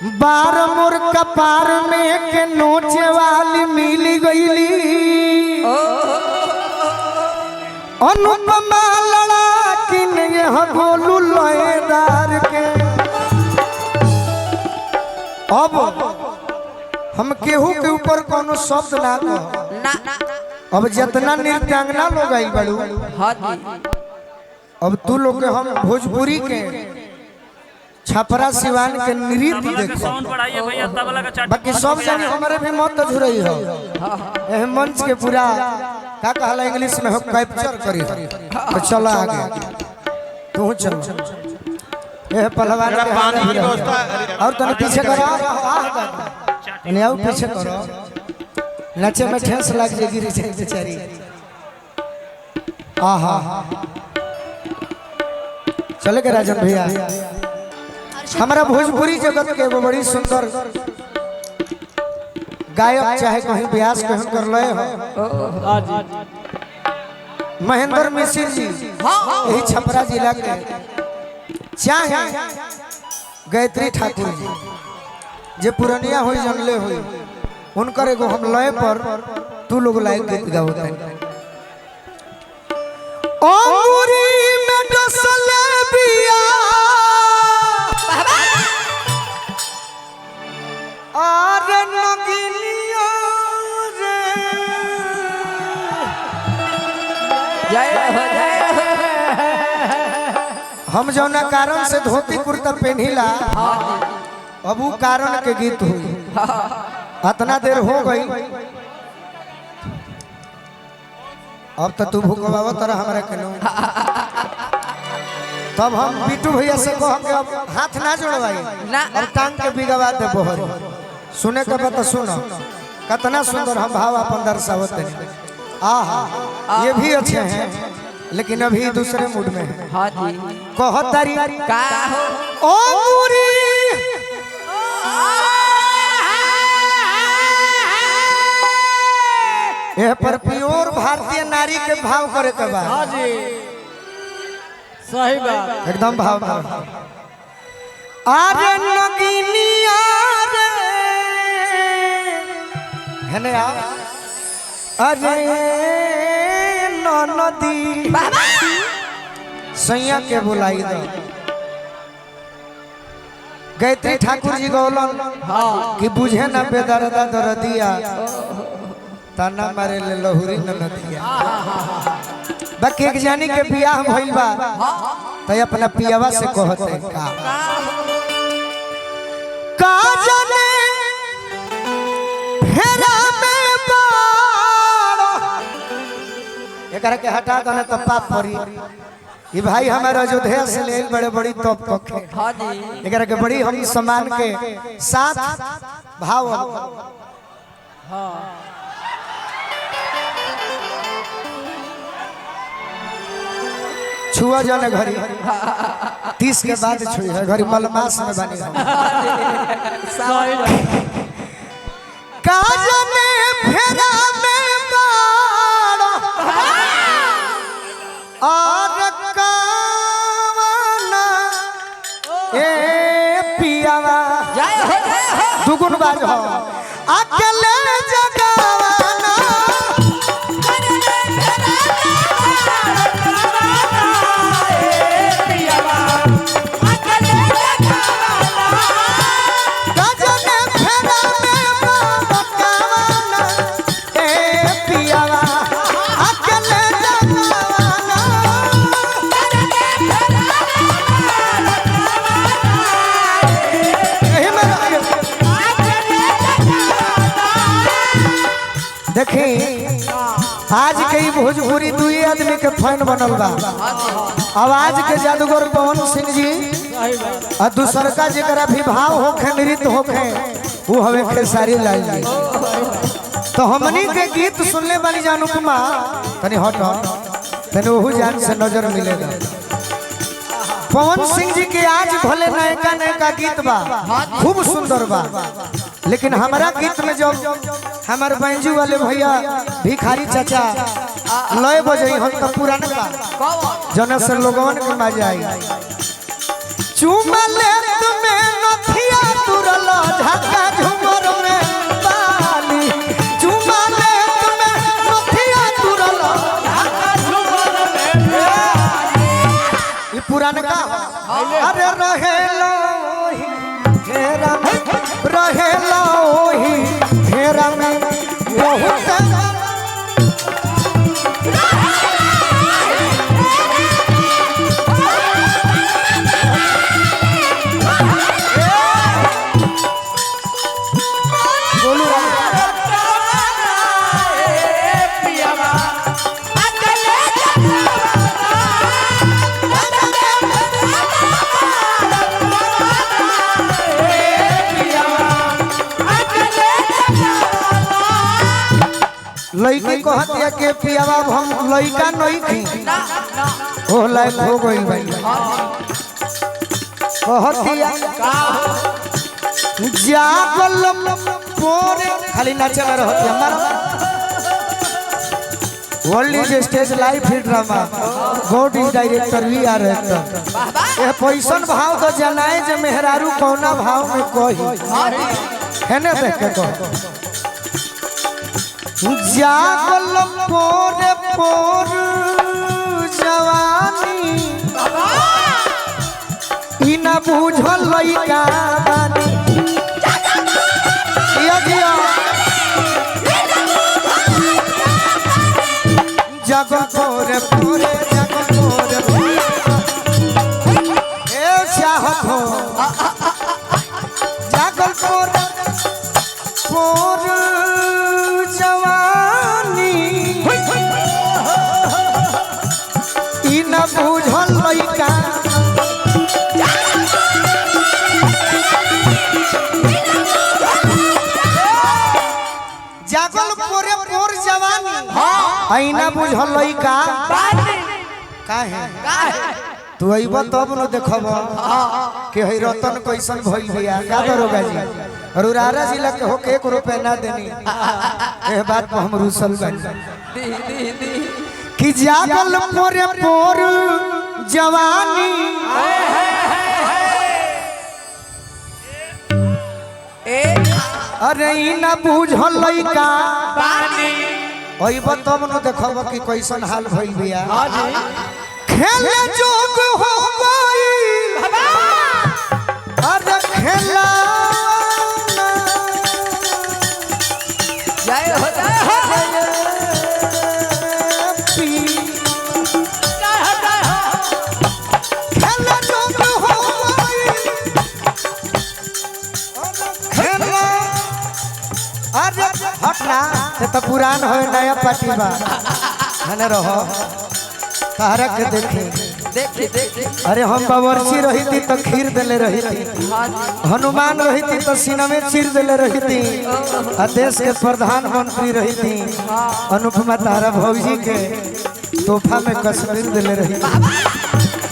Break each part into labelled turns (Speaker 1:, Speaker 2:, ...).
Speaker 1: बार मोर कपार में के नोचे वाली मिल गईली अनुपमा लड़ा किन यह गोलू लयदार के। अब हम केहू के ऊपर कोनो शब्द ना कहो। अब जितना नृत्यांगना लोग आई बड़ू अब तू लोग के हम भोजपुरी के छपरा सिवान के नृत्य देखो। बाकी सब जानी हमारे भी मत झुरई हो मंच के पूरा का कहला इंग्लिश में हो कैप्चर करी तो चला आगे तू चल ये पहलवान के हाथ और तने पीछे करो नहीं आओ पीछे करो नचे में ठेस लग जाएगी रे बेचारी। आहा चले के राजन भैया हमारा भोजपुरी जगत के वो बड़ी सुंदर गायक चाहे कहीं ब्यास कहीं कर ले हो महेंद्र मिश्र जी यही छपरा जिला के चाहे गायत्री ठाकुर जी जे पुरनिया हुई जनले हुई उनकर एगो हम लय पर तू लोग लायक गीत गाओ। हम जौना कारण से धोती कुर्ता पहनिला अब वो कारण के गीत हुई इतना देर हो गई अब तो तू भूखबाव तरह हमारा कनो तब हम बीटू भैया से कह अब हाथ ना जोड़वाई अब टांग के बिगवा दे बोहर सुने के बात सुनो कितना सुंदर हम भाव अपन दर्शावत हैं। आहा ये भी अच्छे हैं लेकिन अभी दूसरे मूड में है। कहतारी का ओ मुरी ये पर प्योर भारतीय नारी के भाव करे के बाद हां जी सही बात एकदम भाव आरे नगिनिया रे है ना अरे नदी सैया के बुलाई दो गायत्री ठाकुर जी गौलन कि बुझे ना बेदरदा दरदिया ताना मारे ले लहुरी नदिया। बाकी एक जानी के बियाह भइल बा त अपना पियावा से कहते का जाने फेरा में बाड़ो एकरा के हटा दने तो पाप पड़ी। ये भाई हमारा अयोध्या से ले बड़े बड़ी तोप तोखे एकरा के बड़ी हम सम्मान के साथ भाव हां छुआ जाने घरी 30 के बाद छुई है घरी मलमास में बनी का जाने फेरा में बाड़ो और कावना ए पियावा दुगुन बाज हो अकेले जगावाना देखी आज के भोजपुरी दुई आदमी के फैन बनल बा। आवाज के जादूगर पवन सिंह जी और दूसर का जरा भी भाव होखे नृत्य होखे वो हवे खेसारी लाल जी। तो हमनी के गीत सुनले वाली जानू कुमार तनी हट तनी वहू जान से नजर मिलेगा। पवन सिंह जी के आज भले नयका नयका गीत बा खूब सुंदर बा लेकिन हमारा गीत में जब हमारे बैंजू वाले भैया भिखारी चाचा लय बजे हम तो पुराना बा जना से लोगन के मजा आई चुमा ले तुम्हें नथिया तुरला घेरा में रहेला ओही घेरा में बहुत लड़की कहतिया के पियावा हम लड़का नहीं थी ओ लायक हो गई भाई कहतिया जागल पोरे खाली नाचे में रहती हमारा world is stage live hit drama God is director we are actor ये पैसन भाव तो जनाए जे मेहरारू कौना भाव में कही है ना देख के कह जागल पोरे पोर जवानी इना बुझल लइका बानी जिया जागल पोरे पोरे जागल पोरे ए चाहत हो जागल पोरे पोर इना बुझल लइका जागल पोरे पोर जवानी आईना बुझल लइका काहे तू अइबा तब न देखब के हई रतन कैसन भइल भैया का दरोगा जी रुरारा जिला के होके 1 रुपया ना देनी ए बात पर हम रुसल बनी कि जागल पोरे पोर जवानी अरे इना बुझल लइका अइबा तब न देखब कि कैसन हाल भइल बिया खेले जोग हो गई अरे खेला जय हो हटना तो पुरान हो नया पार्टी बा हने रहो तारा के देखे अरे हम बावर्ची रही थी तो खीर देले रही थी हनुमान रही थी तो सीना में चीर देले रही थी देश के प्रधानमंत्री रही थी अनुपमा तारा भौजी के तोहफा में कश्मीर देले रही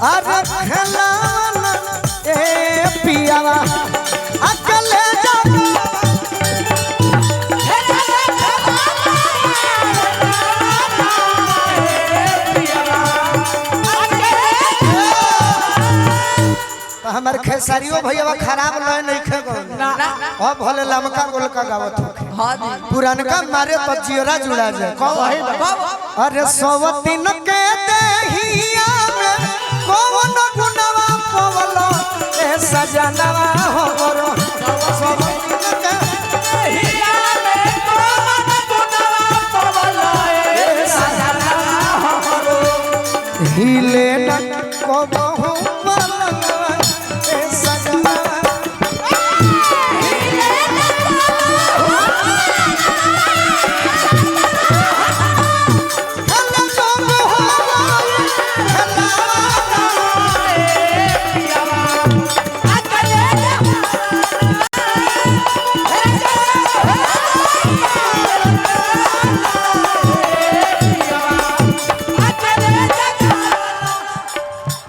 Speaker 1: अरे खेलाना ए पियावा अकेले जाओ हमारे खेसारियो भैया खराब लय नहीं खेगो अब भले लमका गोलका गावत होखे पुरानका मारे तो जियरा जुड़ा जाए अरे 100 दिन के देहिया में कौन गुनवा पवलो ए सजनवा हो गोरो सब के हिया में कौन गुनवा पवलो ए सजनवा हो गोरो हिले न को बहु पलंगवा ए सजनवा हिले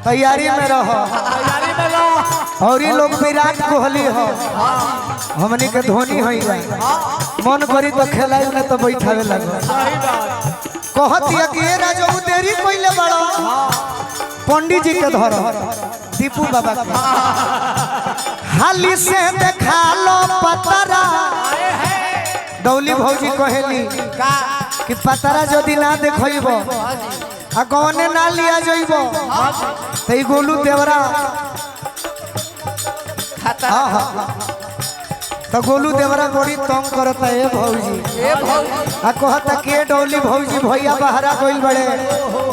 Speaker 1: तैयारी में रहो और ये लोग विराट कोहली हो हमनी के धोनी होई मन करी तो खेलाई में तो बैठावे लगो कहतिया कि ए राजू देरी कइले बड़ा पंडित जी के धर दीपू बाबा के हाली से देखा लो पतरा दौली भौजी कहेली कि पतरा जदि ना देखब आ गौने ना लिया जइब तो ई गोलू देवरा हाँ हाँ तो गोलू देवरा बड़ी तंग करता है भौजी आ कहता के डोली भौजी भैया बहरा गइल बड़े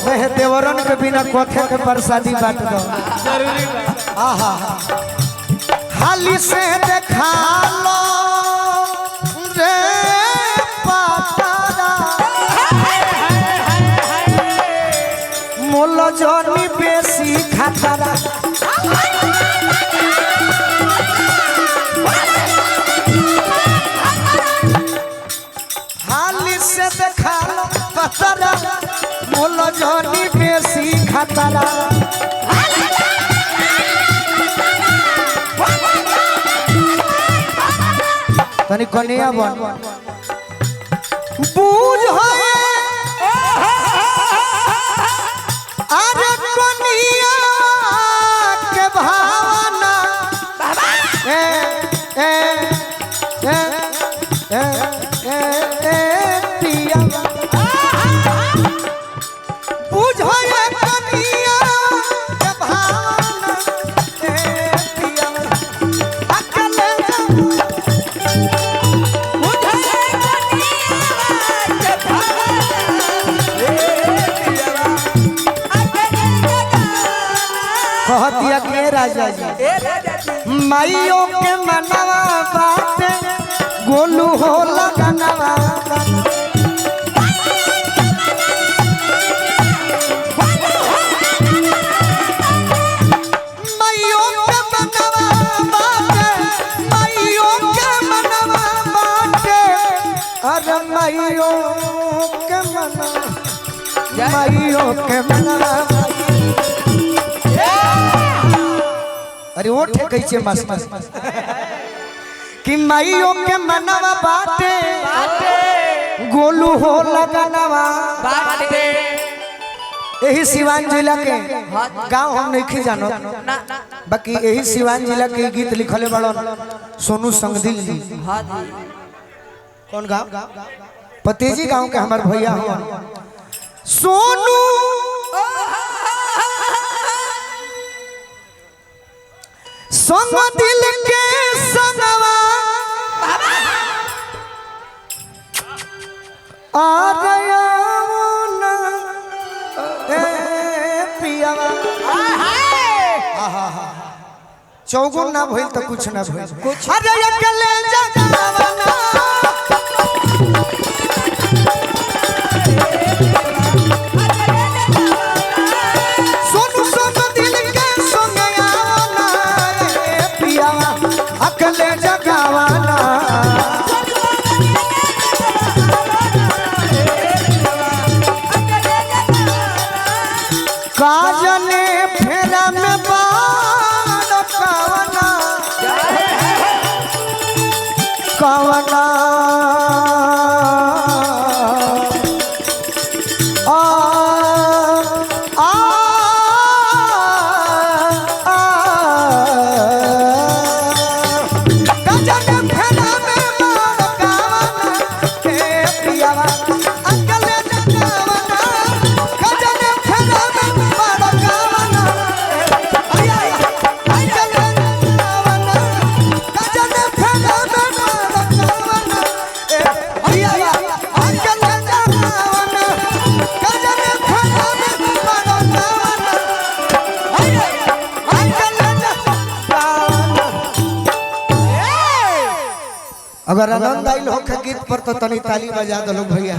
Speaker 1: वह देवरन के बिना कोठे के प्रसादी बांट दो आहा हाली से देखा लो रे पातारा मोल जनी बेसी खातारा से देखा पतरा मोल जनी बेसी खतरा तनी कनिया बन बूझ अरे कनिया के भावना ए ए ए ए कहतिया के राजा जी माइयों के मनवा बाटे गोलू हो लगनवा माइयों के मनवा बाटे माइयों के मनवा बाटे अरे माइयों के मनवा माइयों के मनवा अरे वो कैसे मस्त कि माइयों के मनवा बाटे गोलू हो लगनवा यही सिवान जिला के गांव हम नहीं जानो बाकी यही सिवान जिला के गीत लिखले बड़न सोनू संगदिल जी कौन गांव पतेजी गांव के हमार भैया हो सोनू संग दिल के संगवा आ गया ना ए पियावा चौगुन ना भइल तो कुछ ना भइल कुछ अरे अकेले जगावा ना सोनू संग दिल के संगवा अकेले जगावाना काजने फेरा में बाण कावना कावना अगर आनंद आइल हो गीत पर तो तनी ताली बजा दो लोग भैया।